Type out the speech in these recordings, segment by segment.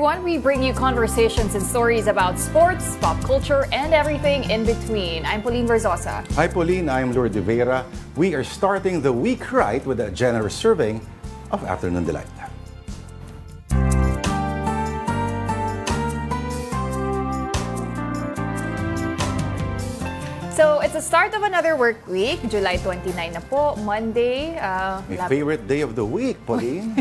everyone. We bring you conversations and stories about sports, pop culture, and everything in between. I'm Pauline Verzosa. Hi Pauline, I'm Lourdes de Vera. We are starting the week right with a generous serving of Afternoon Delight. So, it's the start of another work week. July 29 na po, Monday. My favorite day of the week, Pauline.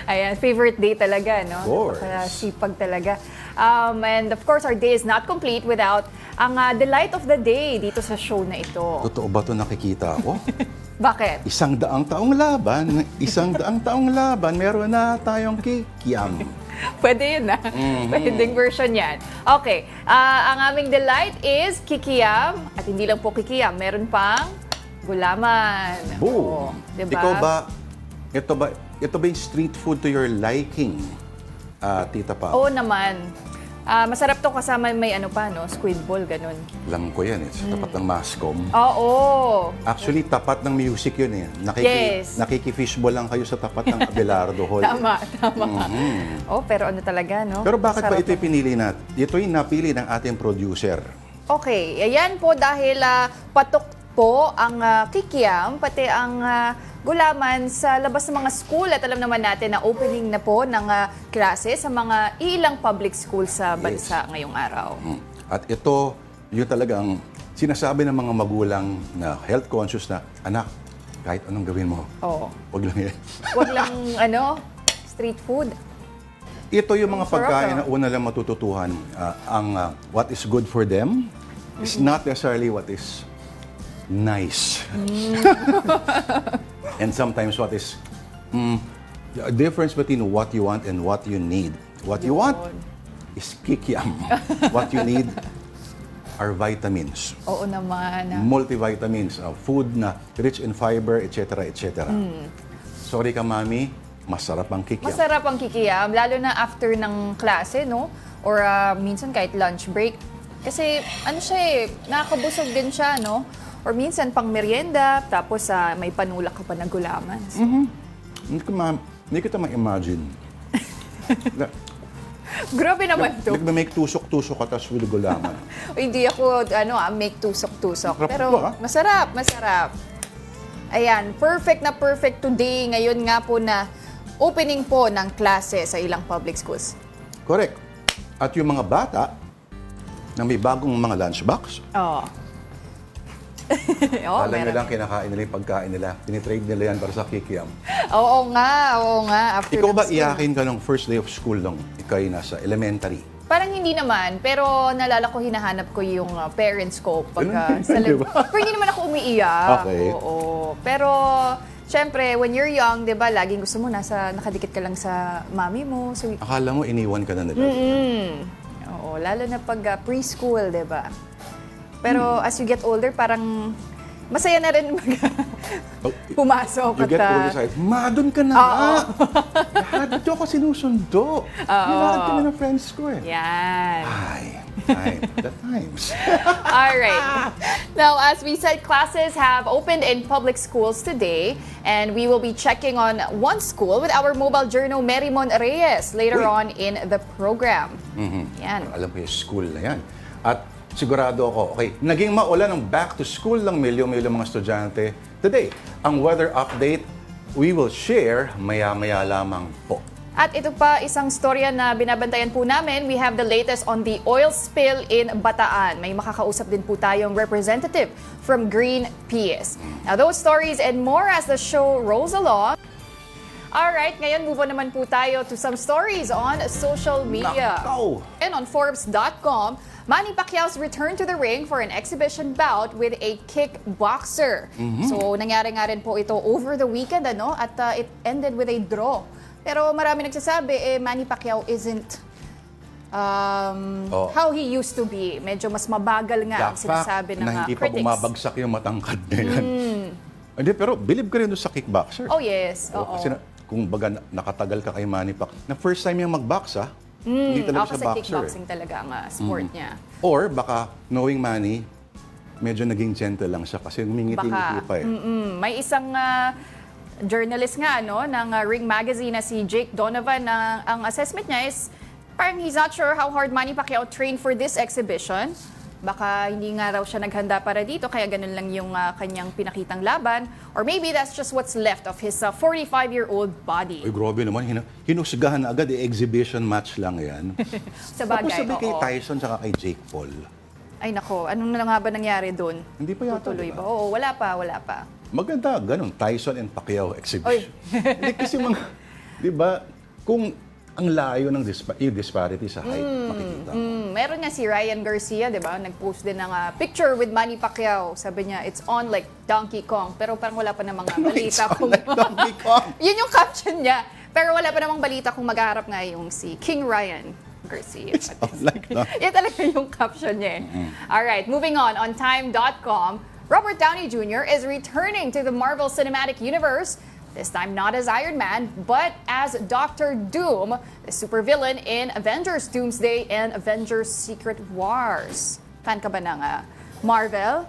Ayan, favorite day talaga, no? Of course. Sipag talaga. And of course, our day is not complete without ang delight of the day dito sa show na ito. Totoo ba ito nakikita ko? Bakit? Isang daang taong laban, meron na tayong kikiam. Pwede yun na. Pwedeng version yan. Okay. Ang aming delight is kikiam. At hindi lang po kikiam, meron pang gulaman. Boom! Oo, diba? Ikaw ba, ito ba yung street food to your liking, Tita Pa? Oo naman. Masarap to kasama may squid ball, ganun. Alam ko yan, sa tapat ng Mascom. Oo. Actually, tapat ng music yun eh. Yes. Nakiki-fishball lang kayo sa tapat ng Abelardo Hall. Tama. Oh, pero ano talaga, no? Pero bakit pa Sarap ito pinili natin? Ito yung napili ng ating producer. Okay, ayan po dahil patok po ang kikiam, pati ang gulaman sa labas ng mga school. At alam naman natin na opening na po ng klase sa mga ilang public school sa bansa ngayong araw. At ito, yung talagang sinasabi ng mga magulang na health conscious na, anak, kahit anong gawin mo, Oo. wag lang yan. Huwag lang, street food. Ito yung mga Sarap, pagkain na una lang matututuhan. What is good for them is not necessarily what is nice. And sometimes what is the difference between what you want and what you need. What you want is kikiam. What you need are vitamins. Oo naman. Multivitamins, food na rich in fiber, etc. etc. Sorry ka, Mami, masarap ang kikiam. Masarap ang kikiam, lalo na after ng klase, no? Or minsan kahit lunch break. Kasi nakakabusog din siya, no? Or minsan pang merienda, tapos may panulak ka pa na gulaman. So, Hindi kita ma-imagine. grabe naman to. Nagme-make tusok-tusok ka tapos with gulaman. Hindi ako, make tusok-tusok. Sarap Pero ito, masarap. Ayan, perfect na perfect today. Ngayon nga po na opening po ng klase sa ilang public schools. Correct. At yung mga bata na may bagong mga lunchbox, Oo. alam nilang kinakain nila yung pagkain nila. Tinitrade nila yan para sa kikiam. Oo nga. After Ikaw ng ba school. iyakin ka ng first day of school nung ikaw ay nasa elementary? Parang hindi naman, pero naalala ko, hinahanap ko yung parents ko pagka Ganun din, di ba? Pero hindi naman ako umiiyak. Okay. Oo. Pero, syempre, when you're young, di ba, laging gusto mo nakadikit ka lang sa mami mo. So, Akala mo iniwan ka na nila. oo, lalo na pag preschool, di ba? Pero as you get older, parang masaya na rin pumasok. You get older side, doon ka na nga. Lahat ito ako sinusundo. Lahat kami ng friends ko eh. Yan. The times. All right. Now, as we said, classes have opened in public schools today, and we will be checking on one school with our mobile journal, Merimon Reyes, later on in the program. Yan. Alam ko yung school na yan. At sigurado ako, okay, naging maulan ng back to school ng milyo-milyo mga estudyante. Today, ang weather update, we will share maya-maya lamang po. At ito pa, isang storya na binabantayan po namin. We have the latest on the oil spill in Bataan. May makakausap din po tayong representative from Greenpeace. Now, those stories and more as the show rolls along. Alright, ngayon move on naman po tayo to some stories on social media. Nakaw! And on Forbes.com, Manny Pacquiao's return to the ring for an exhibition bout with a kickboxer. So, nangyari nga rin po ito over the weekend, at it ended with a draw. Pero marami nagsasabi, Manny Pacquiao isn't how he used to be. Medyo mas mabagal nga ang sinasabi ng na hindi pa critics. bumabagsak yung matangkad na yan. Hindi, pero believe ka rin doon sa kickboxer. Oh yes, oo. Kasi kung baga nakatagal ka kay Manny Pacquiao, na first time yung magbaksa, hindi talaga Kasi siya boxer. kickboxing talaga ang sport niya. Or baka, knowing Manny, medyo naging gentle lang siya kasi ngumingiti-ngiti pa eh. May isang journalist nga ng Ring Magazine na si Jake Donovan na ang assessment niya is parang he's not sure how hard Manny Pacquiao trained for this exhibition. Baka hindi nga raw siya naghanda para dito, kaya ganun lang yung kanyang pinakitang laban. Or maybe that's just what's left of his 45-year-old body. Ay, grabe naman. Hinusgahan na agad. Exhibition match lang yan. Sa Tapos bagay, sabi kay oo. Tyson tsaka kay Jake Paul. Ay nako, anong na nga ba nangyari doon? Hindi pa yata, Tutuloy diba? ba? Oo, wala pa. Maganda, ganun. Tyson and Pacquiao exhibition. Hindi kasi mga, di ba, kung ang layo ng yung disparity sa height, makikita mo. Meron nga si Ryan Garcia, di ba? Nag-post din ng picture with Manny Pacquiao. Sabi niya, it's on like Donkey Kong. Pero parang wala pa namang balita It's on kung... like Donkey Kong. Yun yung caption niya. Pero wala pa namang balita kung maghaharap nga yung si King Ryan Garcia. It's on like Donkey Yan talaga yung caption niya. Alright, moving on time.com, Robert Downey Jr. is returning to the Marvel Cinematic Universe. This time not as Iron Man, but as Doctor Doom, the supervillain in Avengers Doomsday and Avengers Secret Wars. Fan ka ba ng Marvel?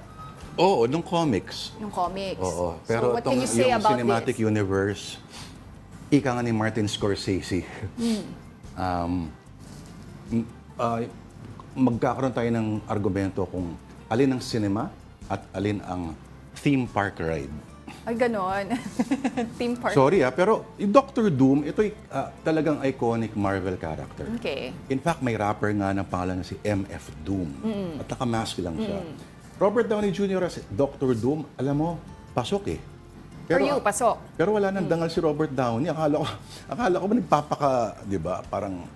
Oo, nung comics. Yung comics. Oo, So pero what can itong you say yung about cinematic this? universe, ika nga ni Martin Scorsese. Magkakaroon tayo ng argumento kung alin ang cinema at alin ang theme park ride. Ay, ganon. Theme park. Sorry pero yung Doctor Doom, ito'y talagang iconic Marvel character. Okay. In fact, may rapper nga ng pangalan na si MF Doom. At nakamask lang siya. Robert Downey Jr. as Doctor Doom, alam mo, pasok eh. For you, pasok. Pero wala nang dangal si Robert Downey. Akala ko ba nagpapaka, di ba, parang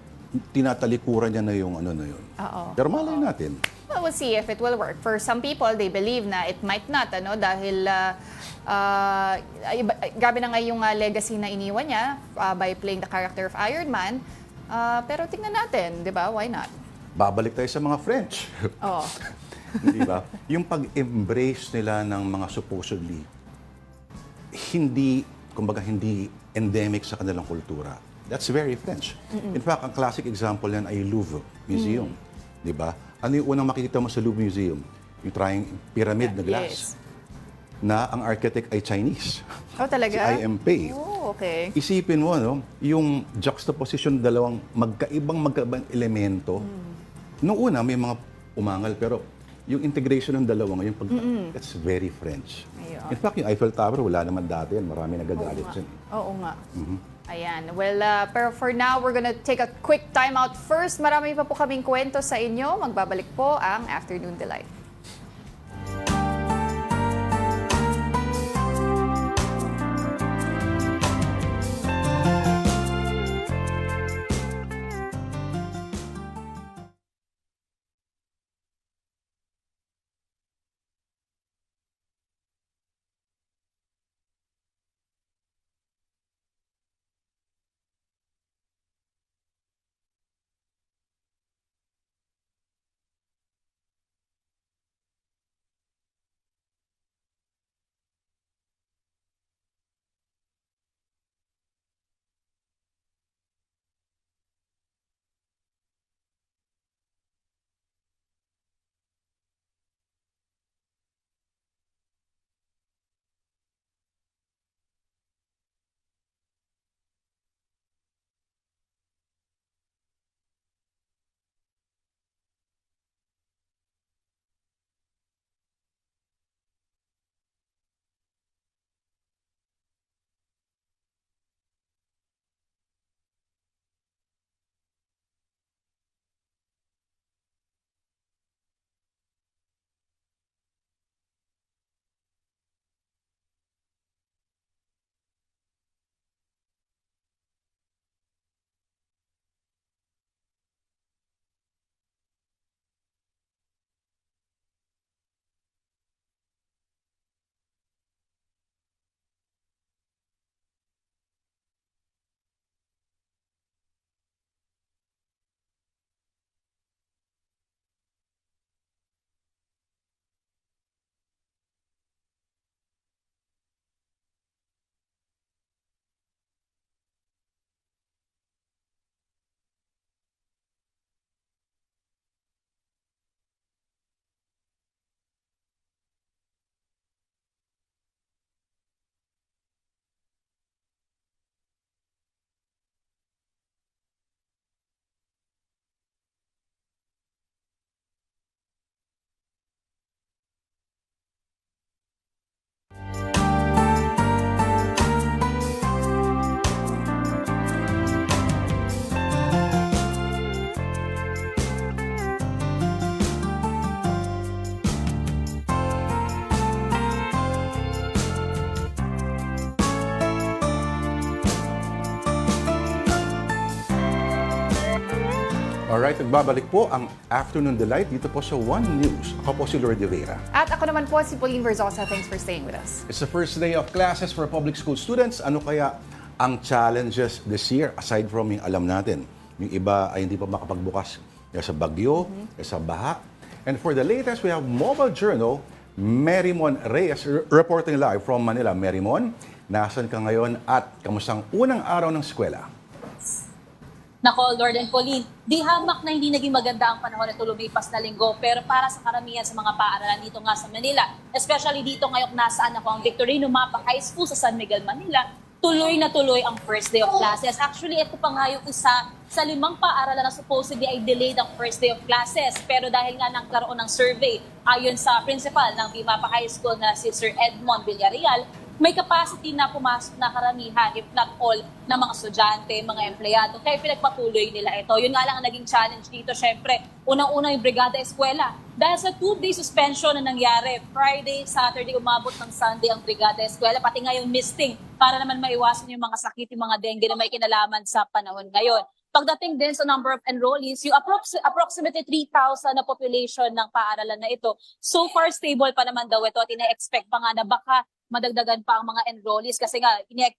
tinatalikuran niya na yung ano na yun. Oo. Pero malay natin. Well, we'll see if it will work. For some people, they believe na it might not, dahil grabe na nga yung legacy na iniwan niya by playing the character of Iron Man. Pero tingnan natin, di ba? Why not? Babalik tayo sa mga French. Oh. Di ba? Yung pag-embrace nila ng mga supposedly hindi endemic sa kanilang kultura. That's very French. In fact, ang classic example yan ay Louvre Museum. Di ba? Ano yung unang makikita mo sa Louvre Museum? Yung pyramid na glass. Yes. Na ang architect ay Chinese. Oh, talaga? Si I.M. Pei. Oh, okay. Isipin mo, yung juxtaposition dalawang magkaibang elemento. Noong una, may mga umangal, pero yung integration ng dalawa ngayon, that's very French. Ayun. In fact, yung Eiffel Tower, wala naman dati yan. Marami nagagalit dyan. Oo nga. Ayan. Well, pero for now, we're gonna take a quick time out first. Marami pa po kaming kwento sa inyo. Magbabalik po ang Afternoon Delight. Alright, nagbabalik po ang Afternoon Delight dito po sa One News. Ako po si Lord De Vera. At ako naman po si Pauline Verzosa. Thanks for staying with us. It's the first day of classes for public school students. Ano kaya ang challenges this year aside from yung alam natin? Yung iba ay hindi pa makapagbukas sa bagyo, sa baha. And for the latest, we have Mobile Journal, Merrimon Reyes reporting live from Manila. Merrimon, nasan ka ngayon at kamusang unang araw ng eskwela? Nako, Lord and Pauline, di hamak na hindi naging maganda ang panahon nito lumipas na linggo, pero para sa karamihan sa mga paaralan dito nga sa Manila, especially dito ngayong nasaan ako ang Victorino Mapa High School sa San Miguel, Manila, tuloy na tuloy ang first day of classes. Actually, ito pa nga yung isa sa 5 paaralan na supposedly ay delayed ang first day of classes. Pero dahil nga nagkaroon ng survey, ayon sa principal ng Mapa High School na si Sir Edmond Villarreal, may capacity na pumasok na karamihan, if not all, ng mga estudyante, mga empleyado. Kaya pinagpatuloy nila ito. Yun nga lang ang naging challenge dito, syempre. Unang-una yung Brigada Eskwela. Dahil sa 2-day suspension na nangyari, Friday, Saturday, umabot ng Sunday ang Brigada Eskwela, pati nga yung misting, para naman maiwasan yung mga sakit, yung mga dengue na may kinalaman sa panahon ngayon. Pagdating din sa number of enrollees, yung approximately 3,000 na population ng paaralan na ito, so far stable pa naman daw ito at ina-expect pa nga na baka madagdagan pa ang mga enrollees kasi nga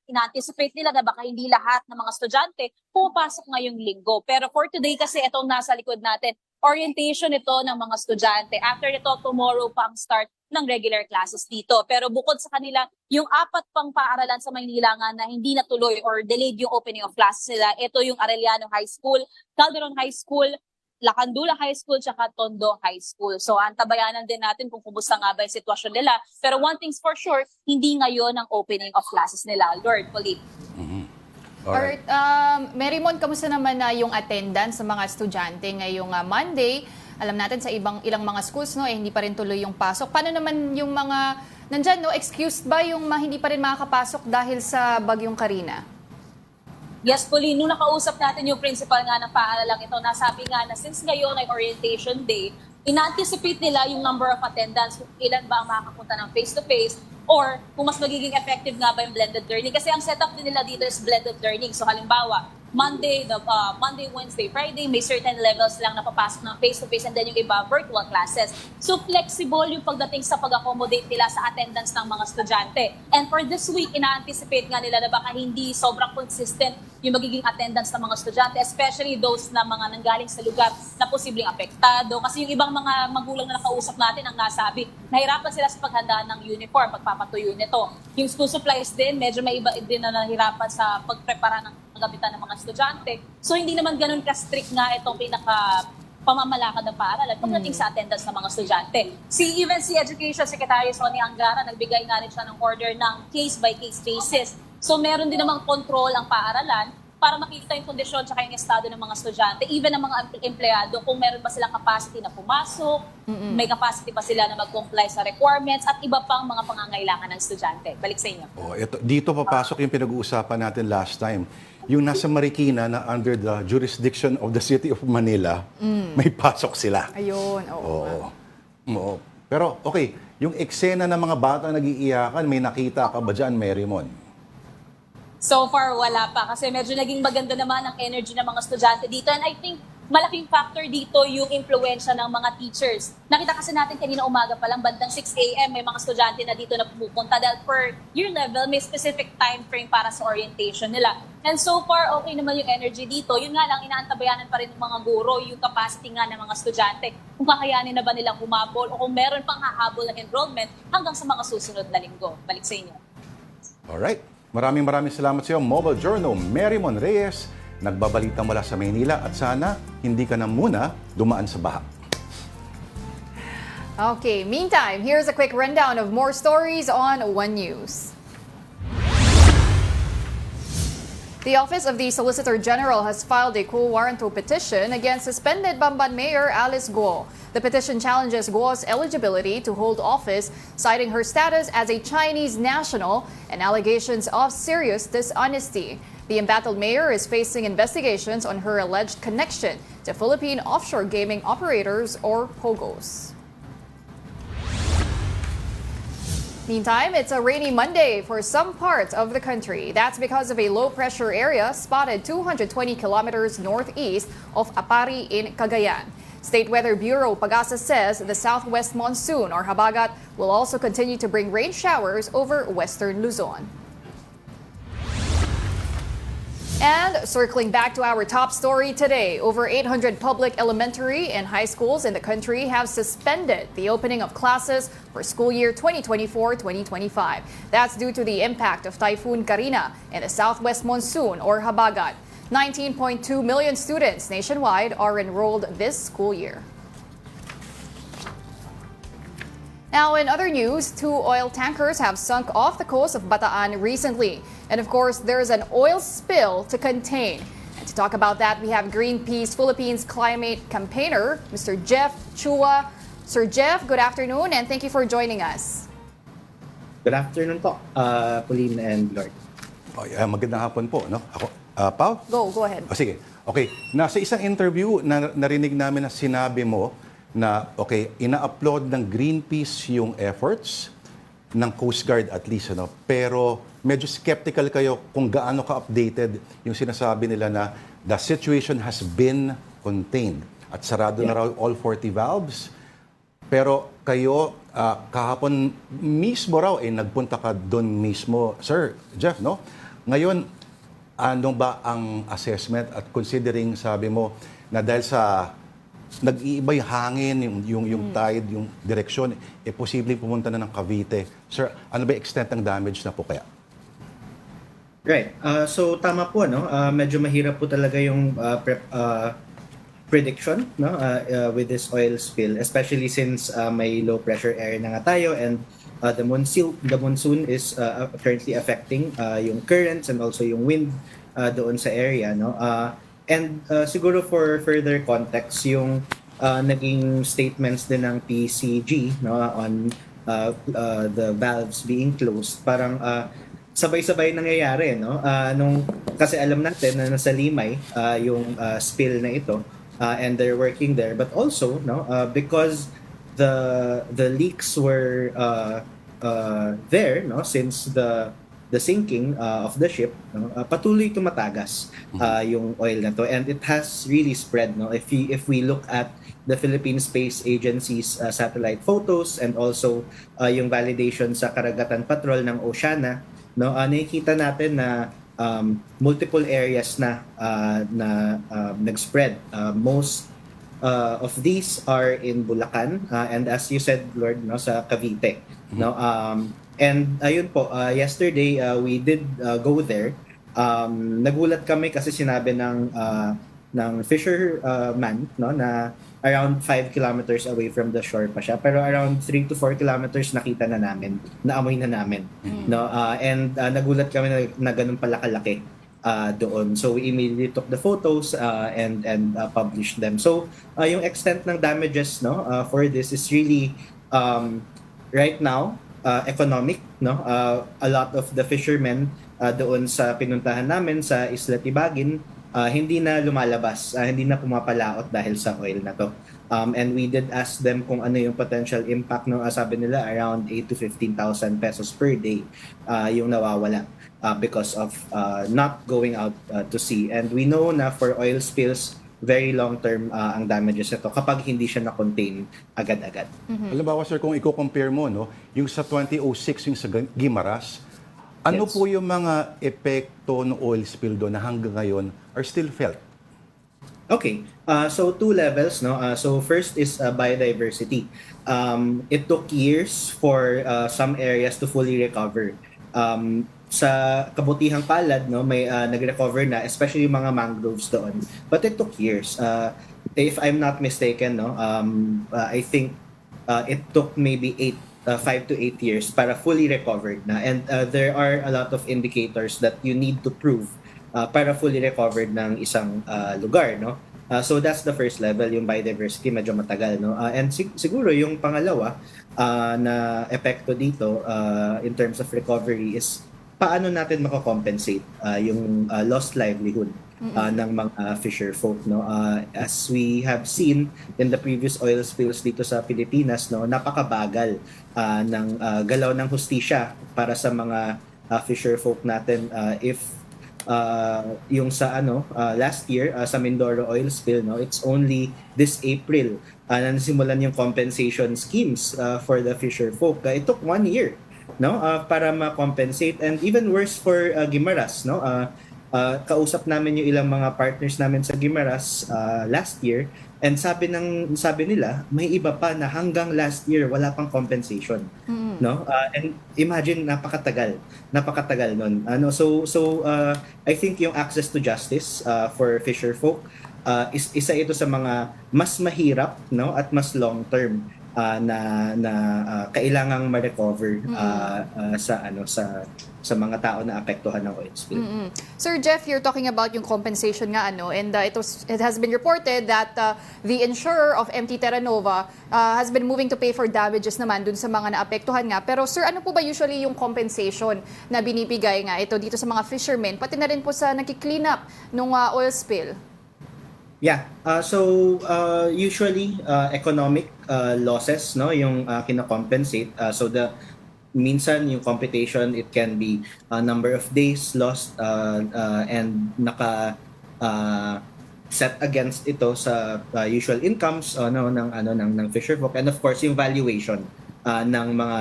ina-anticipate nila na baka hindi lahat ng mga estudyante pumapasok ngayong linggo. Pero for today kasi itong nasa likod natin, orientation ito ng mga estudyante. After nito, tomorrow pa ang start ng regular classes dito. Pero bukod sa kanila, yung 4 pang paaralan sa Maynila nga na hindi natuloy or delayed yung opening of classes nila, ito yung Arellano High School, Calderon High School, Lacandula High School, tsaka Tondo High School. So, antabayanan din natin kung kumusta nga ba yung sitwasyon nila. Pero one thing's for sure, hindi ngayon ang opening of classes nila. Lord, Pauline. Alright. Merrimon, kamusta naman na yung attendance sa mga estudyante ngayong Monday? Alam natin sa ilang mga schools, no, hindi pa rin tuloy yung pasok. Paano naman yung mga nandyan, no, excused ba yung hindi pa rin makakapasok dahil sa bagyong Karina? Yes, Pauline, nung nakausap natin yung principal nga ng paaralang ito, nasabi nga na since ngayon ay orientation day, ina-anticipate nila yung number of attendance, kung ilan ba ang makakapunta ng face-to-face, or kung mas magiging effective nga ba yung blended learning. Kasi ang setup din nila dito is blended learning. So halimbawa, Monday, Wednesday, Friday, may certain levels lang napapasok ng face-to-face and then yung iba virtual classes. So flexible yung pagdating sa pag-accommodate nila sa attendance ng mga estudyante. And for this week, ina-anticipate nga nila na baka hindi sobrang consistent yung magiging attendance ng mga estudyante, especially those na mga nanggaling sa lugar na posibleng apektado. Kasi yung ibang mga magulang na nakausap natin ang nasabi, nahirapan sila sa paghanda ng uniform, pagpapatuyo nito. Yung school supplies din, medyo may iba din na nahirapan sa pagprepara ng gamitan ng mga estudyante. So hindi naman ganun ka-strict nga itong pamamalakad ng paaralan pagdating sa attendance ng mga estudyante. Even si Education Secretary Sonny Angara, nagbigay nga rin siya ng order ng case-by-case basis. So meron din namang control ang paaralan para makita yung kondisyon at yung estado ng mga estudyante, even ng mga empleyado, kung meron ba silang capacity na pumasok, may capacity ba sila na mag-comply sa requirements, at iba pang mga pangangailangan ng estudyante. Balik sa inyo. Dito papasok yung pinag-uusapan natin last time. Yung nasa Marikina na under the jurisdiction of the City of Manila, may pasok sila. Ayun, oo. Oo. Pero okay, yung eksena ng mga bata nag-iiyakan, may nakita ka ba dyan, Merrimon? So far, wala pa. Kasi medyo naging maganda naman ang energy ng mga estudyante dito. And I think malaking factor dito yung influensya ng mga teachers. Nakita kasi natin kanina umaga pa lang, bandang 6 a.m. may mga estudyante na dito na pumupunta. Dahil per year level, may specific time frame para sa orientation nila. And so far, okay naman yung energy dito. Yun nga lang, inaantabayanan pa rin ng mga guro, yung capacity nga ng mga estudyante. Kung kakayanin na ba nilang humabol o kung meron pang hahabol ng enrollment hanggang sa mga susunod na linggo. Balik sa inyo. Alright. Maraming salamat sa iyo, Mobile Journal, Merrimon Reyes, nagbabalita mula sa Maynila at sana hindi ka na muna dumaan sa baha. Okay, meantime, here's a quick rundown of more stories on One News. The Office of the Solicitor General has filed a quo warranto petition against suspended Bamban Mayor Alice Guo. The petition challenges Guo's eligibility to hold office, citing her status as a Chinese national and allegations of serious dishonesty. The embattled mayor is facing investigations on her alleged connection to Philippine offshore gaming operators or POGOs. Meantime, it's a rainy Monday for some parts of the country. That's because of a low pressure area spotted 220 kilometers northeast of Apari in Cagayan. State Weather Bureau Pagasa says the southwest monsoon or habagat will also continue to bring rain showers over western Luzon. And circling back to our top story today, over 800 public elementary and high schools in the country have suspended the opening of classes for school year 2024-2025. That's due to the impact of Typhoon Karina and the southwest monsoon or habagat. 19.2 million students nationwide are enrolled this school year. Now, in other news, 2 oil tankers have sunk off the coast of Bataan recently. And of course, there's an oil spill to contain. And to talk about that, we have Greenpeace Philippines climate campaigner, Mr. Jeff Chua. Sir Jeff, good afternoon and thank you for joining us. Good afternoon po, Pauline and Lord. Oh, yeah, magandang hapon po. No? Ako, Pao? Go ahead. Sige. Okay. Nasa isang interview, narinig namin na sinabi mo na, okay, ina-upload ng Greenpeace yung efforts ng Coast Guard at least, ano? Pero medyo skeptical kayo kung gaano ka-updated yung sinasabi nila na the situation has been contained at sarado na raw all 40 valves. Pero kayo, kahapon mismo raw, nagpunta ka doon mismo. Sir Jeff, no? Ngayon, ano ba ang assessment at considering, sabi mo, na dahil sa nag-iiba yung hangin, yung tide, yung direksyon, posibleng pumunta na ng Cavite. Sir, ano ba yung extent ng damage na po kaya? Right. So tama po, no? Medyo mahirap po talaga yung prediction, no? With this oil spill, especially since may low pressure area na nga tayo and the monsoon is currently affecting yung currents and also yung wind doon sa area, no? And siguro for further context, yung naging statements din ng PCG, no, on the valves being closed, parang sabay-sabay nangyayari, no? Kasi alam natin na nasa Limay yung spill na ito and they're working there, but also, no, because the leaks were there, no, since the sinking of the ship, no, patuloy tumatagas yung oil na to, and it has really spread, no. If we look at the Philippine Space Agency's satellite photos and also yung validation sa Karagatan Patrol ng Oceana, no, nakikita natin na multiple areas na nag-spread. Most of these are in Bulacan and as you said, Lord, no, sa Cavite, no. And ayun po, yesterday we did go there. Nagulat kami kasi sinabi ng fisherman, no, na around 5 kilometers away from the shore pa siya, pero around 3 to 4 kilometers nakita na namin, naamoy na namin, no. And nagulat kami na ganun pala kalaki doon. So we immediately took the photos and published them. So yung extent ng damages, no, for this is really right now economic, no. A lot of the fishermen doon sa pinuntahan namin sa Isla Tibagin, hindi na lumalabas, hindi na pumapalaot dahil sa oil na to. And we did ask them kung ano yung potential impact, no. Sabi nila around 8 to 15,000 pesos per day yung nawawala because of not going out to sea. And we know na for oil spills, very long-term ang damages nito kapag hindi siya na-contain agad-agad. Halimbawa, sir, kung i-compare mo, no, yung sa 2006, yung sa Guimaras, ano Yes. po yung mga epekto ng oil spill doon na hanggang ngayon are still felt? Okay, so 2 levels, no. So first is biodiversity. It took years for some areas to fully recover. Sa kabutihang palad, no, may nag-recover na, especially yung mga mangroves doon. But it took years. If I'm not mistaken, no, I think it took maybe 5 to 8 years para fully recovered na. And there are a lot of indicators that you need to prove para fully recovered ng isang lugar, no. So that's the first level, yung biodiversity, medyo matagal, no. And siguro yung pangalawa na epekto dito in terms of recovery is paano natin mako-compensate yung lost livelihood ng mga fisher folk, no? As we have seen in the previous oil spills dito sa Pilipinas, no, napakabagal ng galaw ng hustisya para sa mga fisher folk natin. If yung sa last year sa Mindoro oil spill, no, it's only this April na nasimulan yung compensation schemes for the fisher folk. It took 1 year, no, para ma-compensate, and even worse for Guimaras, no. Kausap namin yung ilang mga partners namin sa Guimaras last year, and sabi nila may iba pa na hanggang last year wala pang compensation, no. And imagine, napakatagal nun. I think yung access to justice for fisher folk isa ito sa mga mas mahirap, no, at mas long term na kailangang ma-recover sa mga tao na apektuhan ng oil spill. Sir Jeff, you're talking about yung compensation nga, and it has been reported that the insurer of MT Terra Nova has been moving to pay for damages naman dun sa mga naapektuhan nga. Pero sir, ano po ba usually yung compensation na binibigay nga ito dito sa mga fishermen, pati na rin po sa nagki-clean up nung oil spill? Yeah. Usually economic losses, no, yung kina-compensate. Minsan yung computation, it can be a number of days lost and set against ito sa usual incomes ng fisher folk, and of course yung valuation ng mga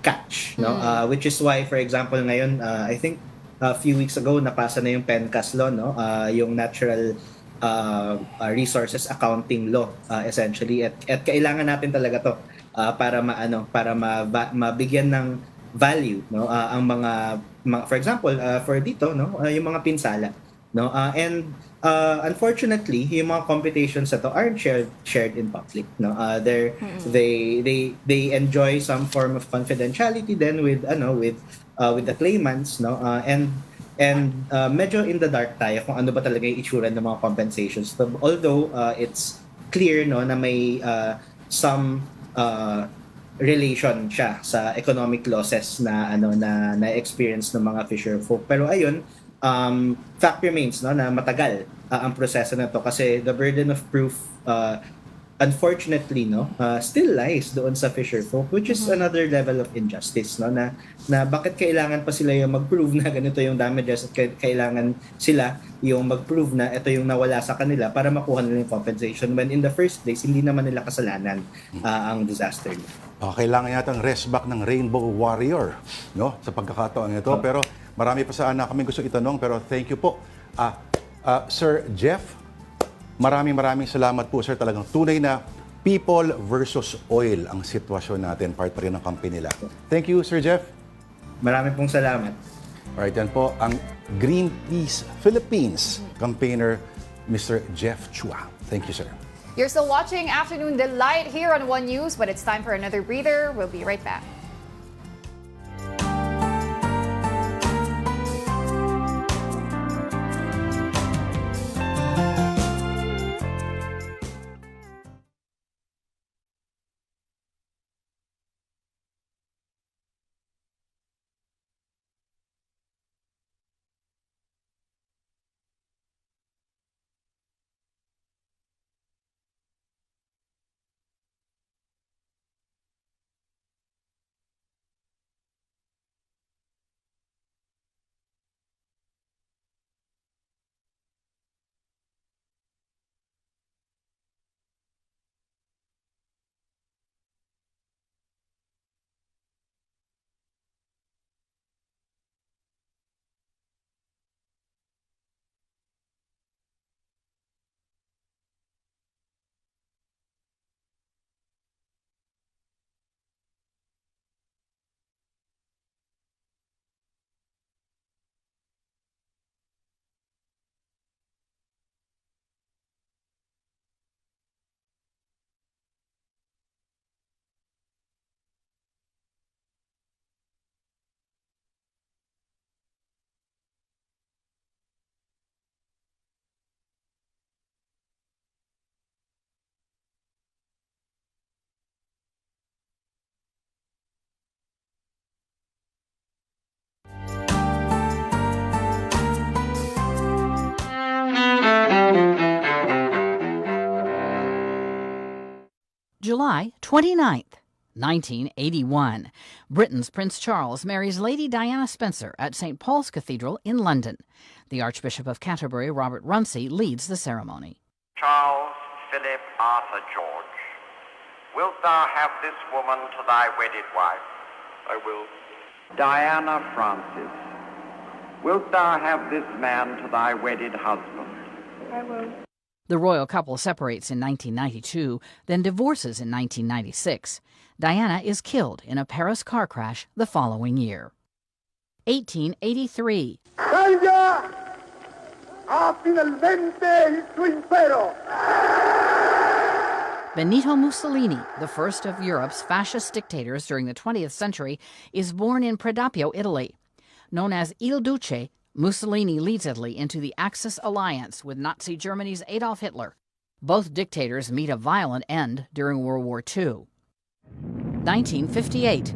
catch, no, which is why, for example, ngayon I think a few weeks ago napasa na yung PENCAS law, no, yung natural resources accounting law, essentially, at kailangan natin talaga to para mabigyan ng value, no, ang mga for example for dito, no, yung mga pinsala, no, and unfortunately yung mga computations na to aren't shared in public, no. They enjoy some form of confidentiality then with the claimants, no, and medyo in the dark tayo kung ano ba talaga yung itsura ng mga compensations. Although it's clear, no, na may some relation siya sa economic losses na experience ng mga fisher folk. Pero ayun, fact remains, no, na matagal ang proseso na to kasi the burden of proof unfortunately, no, still lies doon sa fisher folk, which is another level of injustice, no, na bakit kailangan pa sila yung mag-prove na ganito yung damages at kailangan sila yung mag-prove na ito yung nawala sa kanila para makuha nila yung compensation when in the first place hindi naman nila kasalanan ang disaster. Kailangan yata ang rest back ng Rainbow Warrior, no, sa pagkakataon nito. Pero marami pa sana kami gusto itanong, pero thank you po. Sir Jeff, maraming salamat po, sir. Talagang tunay na people versus oil ang sitwasyon natin, part pa rin ng company nila. Thank you, Sir Jeff. Maraming pong salamat. Alright, yan po ang Greenpeace Philippines campaigner, Mr. Jeff Chua. Thank you, sir. You're still watching Afternoon Delight here on One News, but it's time for another breather. We'll be right back. July 29th, 1981. Britain's Prince Charles marries Lady Diana Spencer at St. Paul's Cathedral in London. The Archbishop of Canterbury, Robert Runcie, leads the ceremony. Charles Philip Arthur George, wilt thou have this woman to thy wedded wife? I will. Diana Francis, wilt thou have this man to thy wedded husband? I will. The royal couple separates in 1992, then divorces in 1996. Diana is killed in a Paris car crash the following year. 1883. Cambia ha finalmente il suo impero. Benito Mussolini, the first of Europe's fascist dictators during the 20th century, is born in Predappio, Italy. Known as Il Duce, Mussolini leads Italy into the Axis alliance with Nazi Germany's Adolf Hitler. Both dictators meet a violent end during World War II. 1958.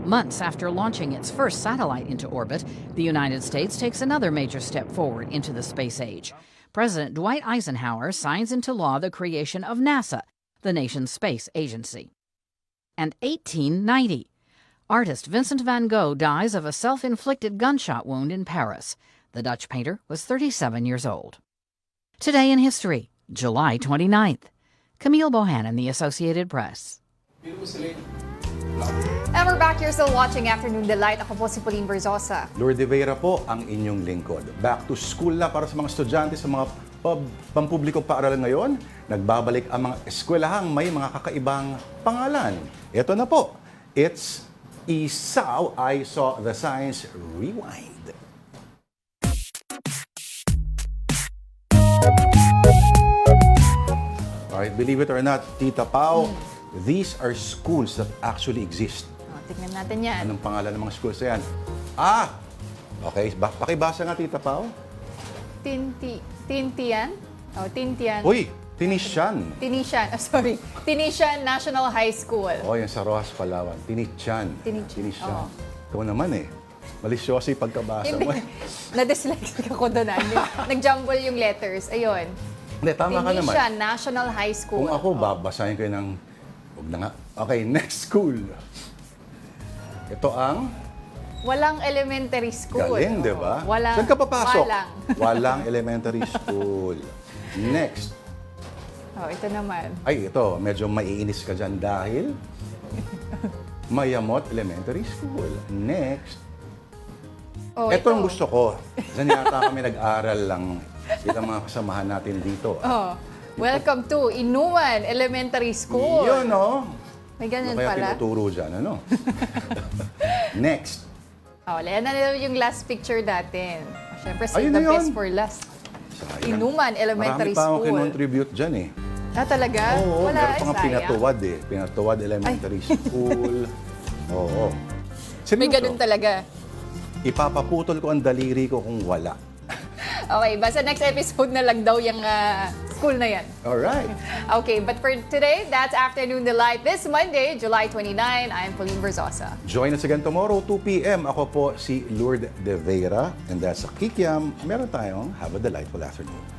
Months after launching its first satellite into orbit, the United States takes another major step forward into the space age. President Dwight Eisenhower signs into law the creation of NASA, the nation's space agency. And 1890. Artist Vincent van Gogh dies of a self-inflicted gunshot wound in Paris. The Dutch painter was 37 years old. Today in history, July 29th. Camille Bohannon, The Associated Press. And we're back here still watching Afternoon Delight. Ako po si Pauline Berzosa. Lourdes De Vera po ang inyong lingkod. Back to school na para sa mga estudyante sa mga pampublikong paaralan ngayon. Nagbabalik ang mga eskwelahang may mga kakaibang pangalan. Ito na po. It's Isaw, I Saw the Signs. Rewind. Alright, believe it or not, Tita Pau, these are schools that actually exist. Oh, tignan natin yan. Anong pangalan ng mga schools na yan? Okay. Pakibasa nga, Tita Pau. Tintian? Oh, Tintian. Uy, Tinitian. Tinitian. Sorry. Tinitian National High School. Oh, yan sa Rojas, Palawan. Tinitian. Tinitian. Oo. Ikaw naman eh. Malisyoso yung pagkabasa mo. Hindi. Na-dyslexic ako doon. Nag-jumble yung letters. Ayun. Hindi, tama ka naman. Tinitian National High School. Kung ako, babasahin ko yun ng... Huwag na nga. Okay, next school. Ito ang... Walang elementary school. Galing, di ba? Walang. Saan ka papasok? Walang. Walang elementary school. Next. Oh, ito naman. Ay, ito. Medyo maiinis ka dyan dahil... Mayamot Elementary School. Next. Oh, ito ang gusto ko. Diyan yata kami nag-aral lang bilang mga kasamahan natin dito. Oh. Welcome to Inuman Elementary School. Yun, no? May ganyan Kaya pala. tinuturo dyan, ano? Next. Oh, yan na yung last picture natin. Siyempre, save Ayun the na yun. best for last. Sayang. Inuman Elementary Marami pa akong School. kinontribute dyan eh. Talaga? Oo, Wala, meron pa nga sayang. Pinatuwad eh. Pinatuwad Elementary School. Oo. Seryoso. May ganun talaga. Ipapaputol ko ang daliri ko kung wala. Okay, basta next episode na lang daw yung school na yan. Alright. Okay, but for today, that's Afternoon Delight. This Monday, July 29, I'm Pauline Berzosa. Join us again tomorrow, 2 p.m. Ako po si Lourdes De Vera. And that's sa Kikiam. Meron tayong Have a Delightful Afternoon.